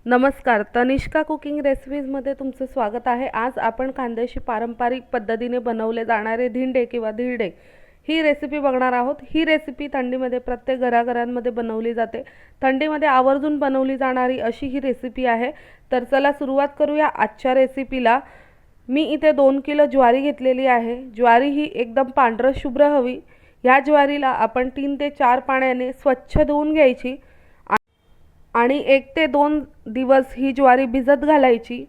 नमस्कार, तनिष्का कुकिंग रेसिपीजमध्ये तुमचं स्वागत आहे। आज आपण कांद्याशी पारंपरिक पद्धतीने बनवले जाणारे धिंडे किंवा धिरडे ही रेसिपी बघणार आहोत। ही रेसिपी थंडीमध्ये प्रत्येक घराघरांमध्ये बनवली जाते। थंडीमध्ये आवर्जून बनवली जाणारी अशी ही रेसिपी आहे। तर चला सुरुवात करूया आजच्या रेसिपीला। मी इथे 2 किलो ज्वारी घेतलेली आहे। ज्वारी ही एकदम पांढरं शुभ्र हवी। या ज्वारीला आपण 3 ते 4 पाण्याने स्वच्छ धुवून घ्यायची आणि 1 ते 2 दिवस ही ज्वारी भिजत घालायची।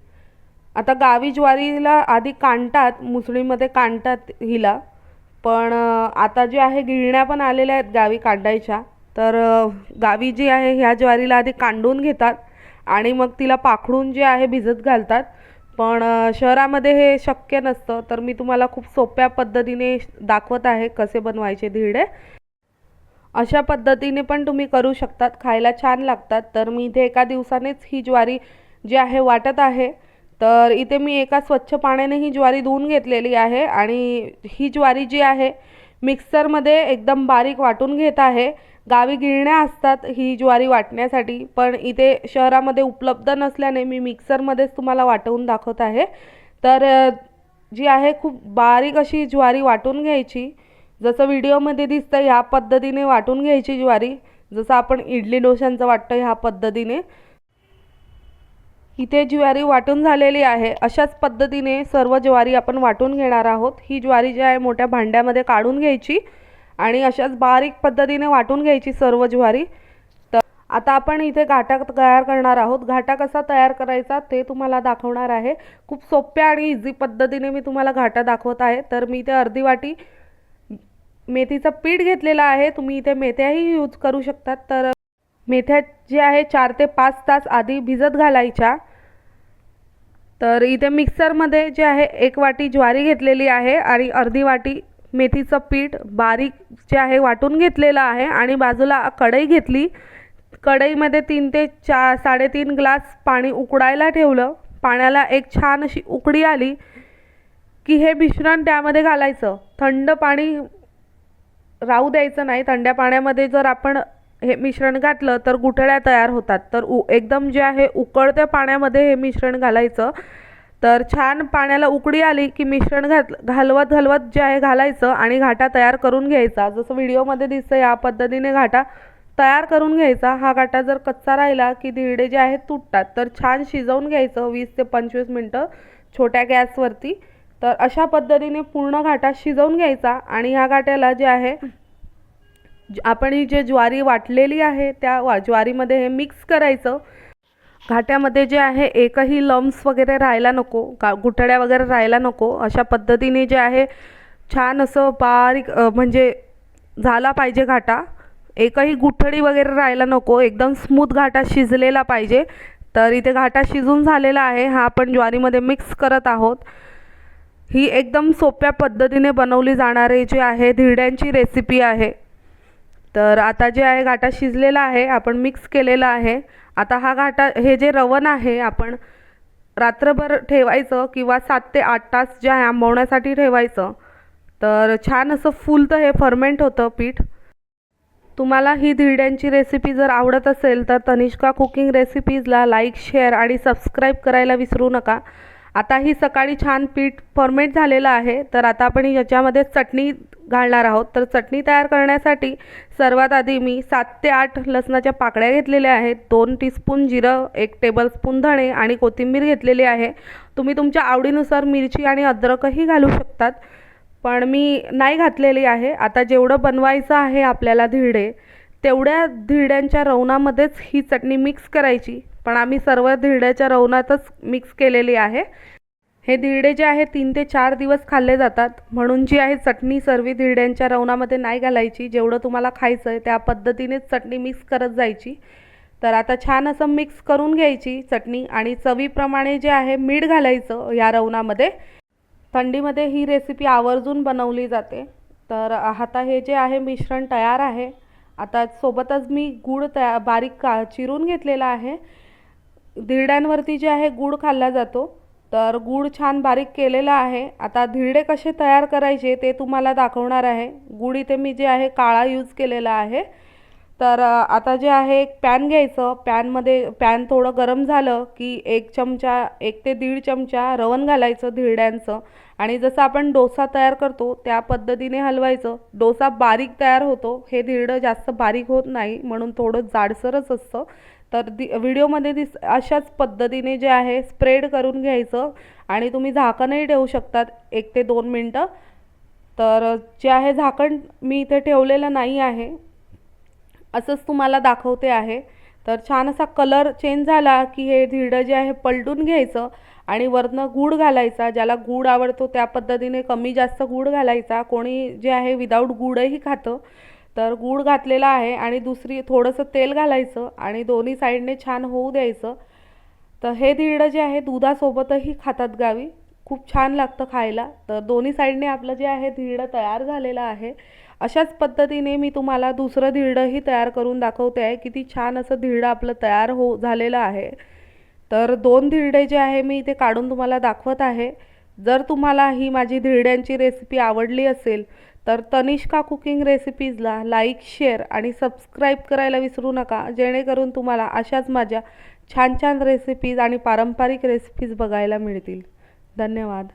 आता गावी ज्वारीला आधी कांडतात, मुसळीमध्ये कांडतात हिला, पण आता जे आहे गिरण्या पण आलेल्या आहेत गावी कांडायच्या। तर गावी जी आहे ह्या ज्वारीला आधी कांडून घेतात आणि मग तिला पाखडून जे आहे भिजत घालतात। पण शहरामध्ये हे शक्य नसतं, तर मी तुम्हाला खूप सोप्या पद्धतीने दाखवत आहे कसे बनवायचे धिरडे। अशा पद्धतीने पण तुम्ही करू शकतात, खायला छान लागतात। तर मी इथे एका दिवसानेच ही ज्वारी जी आहे वाटत आहे। तर इथे मी एका स्वच्छ पाण्याने ही ज्वारी धुवून घेतलेली आहे आणि ही ज्वारी जी आहे मिक्सरमध्ये एकदम बारीक वाटून घेत आहे। गावी गिरण्या असतात ही ज्वारी वाटण्यासाठी, पण इथे शहरामध्ये उपलब्ध नसल्याने मी मिक्सरमध्येच तुम्हाला वाटवून दाखवत आहे। तर जी आहे खूप बारीक अशी ज्वारी वाटून घ्यायची। जसं व्हिडिओमध्ये दिसतं ह्या पद्धतीने वाटून घ्यायची ज्वारी, जसं आपण इडली डोशांचं वाटतं ह्या पद्धतीने। इथे ज्वारी वाटून झालेली आहे। अशाच पद्धतीने सर्व ज्वारी आपण वाटून घेणार आहोत। ही ज्वारी जी आहे मोठ्या भांड्यामध्ये काढून घ्यायची आणि अशाच बारीक पद्धतीने वाटून घ्यायची सर्व ज्वारी। तर आता आपण इथे घाटा तयार करणार आहोत। घाटा कसा तयार करायचा ते तुम्हाला दाखवणार आहे। खूप सोप्या आणि इझी पद्धतीने मी तुम्हाला घाटा दाखवत आहे। तर मी इथे अर्धी वाटी मेथीचं पीठ घेतलेलं आहे। तुम्ही इथे मेथ्याही यूज करू शकतात। तर मेथ्या जे आहे 4 ते 5 तास आधी भिजत घालायच्या। तर इथे मिक्सरमध्ये जे आहे 1 वाटी ज्वारी घेतलेली आहे आणि अर्धी वाटी मेथीचं पीठ बारीक जे आहे वाटून घेतलेलं आहे आणि बाजूला कढई घेतली। कढईमध्ये 3 ते 3.5 ग्लास पाणी उकळायला ठेवलं। पाण्याला एक छान अशी उकळी आली की हे मिश्रण त्यामध्ये घालायचं। थंड पाणी राहू द्यायचं नाही। थंड्या पाण्यामध्ये जर आपण हे मिश्रण घातलं तर गुठळ्या तयार होतात। तर एकदम जे आहे उकळत्या पाण्यामध्ये हे मिश्रण घालायचं। तर छान पाण्याला उकळी आली की मिश्रण घालवत जे आहे घालायचं आणि घाटा तयार करून घ्यायचा। जसं व्हिडिओमध्ये दिसतं या पद्धतीने घाटा तयार करून घ्यायचा। हा घाटा जर कच्चा राहिला की धिरडे जे आहेत तुटतात। तर छान शिजवून घ्यायचं 20 ते 25 मिनिटं छोट्या गॅसवरती। तर अशा पद्धतीने पूर्ण घाटा शिजवून घ्यायचा आणि ह्या घाट्याला जे आहे आपण ही जे ज्वारी वाटलेली आहे त्या ज्वारीमध्ये हे मिक्स करायचं। घाट्यामध्ये जे आहे एकही लम्स वगैरे राहायला नको, गुठळ्या वगैरे राहायला नको। अशा पद्धतीने जे आहे छान असं बारीक म्हणजे झाला पाहिजे घाटा। एकही गुठळी वगैरे राहायला नको, एकदम स्मूथ घाटा शिजलेला पाहिजे। तर इथे घाटा शिजून झालेला आहे, हा आपण ज्वारीमध्ये मिक्स करत आहोत। ही एकदम सोप्या पद्धतीने बनवली जाणारी जी आहे धिरड्यांची रेसिपी आहे। तर आता जे आहे घाटा शिजलेला आहे, आपण मिक्स केलेला आहे। आता हा घाटा हे जे रवण आहे आपण रात्रभर ठेवायचं किंवा 7 ते 8 तास जे आहे आंबवण्यासाठी ठेवायचं। तर छान असं फुलतं हे फर्मेंट होतं पीठ। तुम्हाला ही धिरड्यांची रेसिपी जर आवडत असेल तर तनिष्का कुकिंग रेसिपीजला लाईक, शेअर आणि सबस्क्राईब करायला विसरू नका। आता ही सकाळी छान पीठ फर्मेंट झालेलं आहे। तर आता आपण याच्यामध्ये चटणी घालणार आहोत। तर चटणी तयार करण्यासाठी सर्वात आधी मी 7 ते 8 लसणाच्या पाकळ्या घेतलेल्या आहेत, 2 टीस्पून जिरं, 1 टेबलस्पून धणे आणि कोथिंबीर घेतलेली आहे। तुम्ही तुमच्या आवडीनुसार मिरची आणि अद्रकही घालू शकतात, पण मी नाही घातलेली आहे। आता जेवढं बनवायचं आहे आपल्याला धिरडे, तेवढ्या धिरड्यांच्या रवणामध्येच ही चटणी मिक्स करायची, पण आम्ही सर्व धिरड्याच्या रवणातच मिक्स केलेली आहे। हे धिरडे जे आहे 3 ते 4 दिवस खाल्ले जातात, म्हणून जी आहे चटणी सर्व धिरड्यांच्या रवणामध्ये नाही घालायची। जेवढं तुम्हाला खायचं आहे त्या पद्धतीनेच चटणी मिक्स करत जायची। तर आता छान असं मिक्स करून घ्यायची चटणी आणि चवीप्रमाणे जे आहे मीठ घालायचं या रवणामध्ये। थंडीमध्ये ही रेसिपी आवर्जून बनवली जाते। तर आता हे जे आहे मिश्रण तयार आहे। आता सोबतच मी गूळ बारीक चिरून घेतलेला आहे। धिरड्यांवरती जे आहे गूळ खाल्ला जातो, तर गूळ छान बारीक केलेला आहे। आता धिरडे कसे तयार करायचे ते तुम्हाला दाखवणार आहे। गूळ इथे मी जे आहे काळा यूज केलेला आहे। तर आता जे आहे एक पॅन घ्यायचं, पॅन थोडं गरम झालं की 1 ते 1.5 चमचा रवन घालायचं धिरड्यांचं आणि जसं आपण डोसा तयार करतो त्या पद्धतीने हलवायचं. डोसा बारीक तयार होतो, हे धिरडं जास्त बारीक होत नाही म्हणून थोडं जाडसरच असतं. तर व्हिडिओमध्ये अशाच पद्धतीने जे आहे स्प्रेड करून घ्यायचं आणि तुम्ही झाकणही ठेवू शकतात 1 ते 2 मिनटं. तर जे आहे झाकण मी इथे ठेवलेलं नाही आहे, असंच तुम्हाला दाखवते आहे. तर छान असा कलर चेंज झाला की हे धिरडं जे आहे पलटून घ्यायचं आणि वरनं गूळ घालायचा. ज्याला गूळ आवडतो त्या पद्धतीने कमी जास्त गूळ घालायचा. कोणी जे आहे विदाऊट गूळही खातं. तर गूळ घातलेला आहे आणि थोडंसं तेल घालायचं आणि दोन्ही साईडने छान होऊ द्यायचं. तर हे धिरडं जे आहे दुधासोबतही खातात गावी, खूप छान लागतं खायला. तर दोन्ही साईडने आपलं जे आहे धिरडं तयार झालेलं आहे. अशाच पद्धतीने मी तुम्हाला दुसरं धिरडंही तयार करून दाखवते आहे. किती छान असं धिरडं आपलं तयार झालेलं आहे. तर 2 धिरडे जे आहे मी इथे काढून तुम्हाला दाखवत आहे. जर तुम्हाला ही माझी धिरड्यांची रेसिपी आवडली असेल तर तनिष्का कुकिंग रेसिपीजला लाईक, शेअर आणि सबस्क्राईब करायला विसरू नका, जेणेकरून तुम्हाला अशाच माझ्या छान छान रेसिपीज आणि पारंपरिक रेसिपीज बघायला मिळतील. धन्यवाद.